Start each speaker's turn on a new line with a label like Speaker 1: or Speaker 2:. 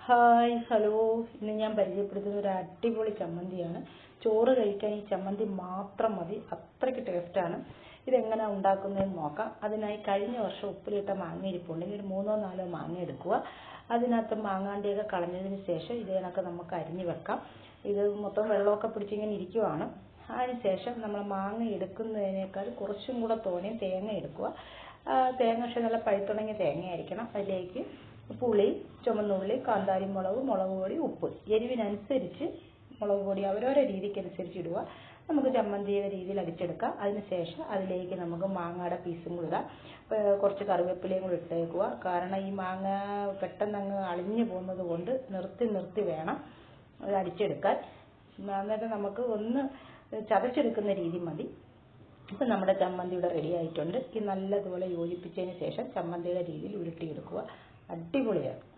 Speaker 1: Hi hello, ഇന്ന് ഞാൻ പരിചയപ്പെടുത്തുന്ന ഒരു അടിപൊളി ചമ്മന്തിയാണ്. ചോറ് കഴിക്കാൻ ഈ ചമ്മന്തി മാത്രം മതി, അത്രയ്ക്ക് ടേസ്റ്റാണ്. ഇതെങ്ങനെ ഉണ്ടാക്കുന്നതെന്ന് നോക്കാം. അതിനായി കഴിഞ്ഞ വർഷം ഉപ്പിലിട്ട മാങ്ങ ഇരിപ്പുണ്ടെങ്കിൽ ഒരു 3-4 മാങ്ങ എടുക്കുക. അതിനകത്ത് മാങ്ങാണ്ടിയൊക്കെ കളഞ്ഞതിന് ശേഷം ഇത് കണക്ക് നമുക്ക് അരിഞ്ഞ് വെക്കാം. ഇത് മൊത്തം വെള്ളമൊക്കെ പിടിച്ചിങ്ങനെ ഇരിക്കുവാണ്. അതിനുശേഷം നമ്മൾ മാങ്ങ എടുക്കുന്നതിനേക്കാൾ കുറച്ചും കൂടെ തോനെ തേങ്ങ എടുക്കുക. തേങ്ങ പക്ഷേ നല്ല പഴുത്തുണങ്ങിയ തേങ്ങയായിരിക്കണം. അതിലേക്ക് പുളി, ചുമന്നുള്ളി, കാന്താരി മുളക്, മുളക് പൊടി, ഉപ്പ്, എരിവിനനുസരിച്ച് മുളക് പൊടി അവരവരുടെ രീതിക്കനുസരിച്ച് ഇടുക. നമുക്ക് ചമ്മന്തിയുടെ രീതിയിൽ അടിച്ചെടുക്കാം. അതിനുശേഷം അതിലേക്ക് നമുക്ക് മാങ്ങയുടെ പീസും കൂടി ഇടാം. കുറച്ച് കറിവേപ്പിലയും കൂടി ഇട്ടേക്കുക. കാരണം ഈ മാങ്ങ പെട്ടെന്ന് അങ്ങ് അളിഞ്ഞു പോകുന്നത് കൊണ്ട് നിർത്തി വേണം അത് അടിച്ചെടുക്കാൻ. എന്നിട്ട് നമുക്ക് ഒന്ന് ചതച്ചെടുക്കുന്ന രീതി മതി. ഇപ്പം നമ്മുടെ ചമ്മന്തി ഇവിടെ റെഡി ആയിട്ടുണ്ട്. ഇത് നല്ലതുപോലെ യോജിപ്പിച്ചതിന് ശേഷം ചമ്മന്തിയുടെ രീതിയിൽ ഉരുട്ടിയെടുക്കുക. അടിപൊളിയാണ്.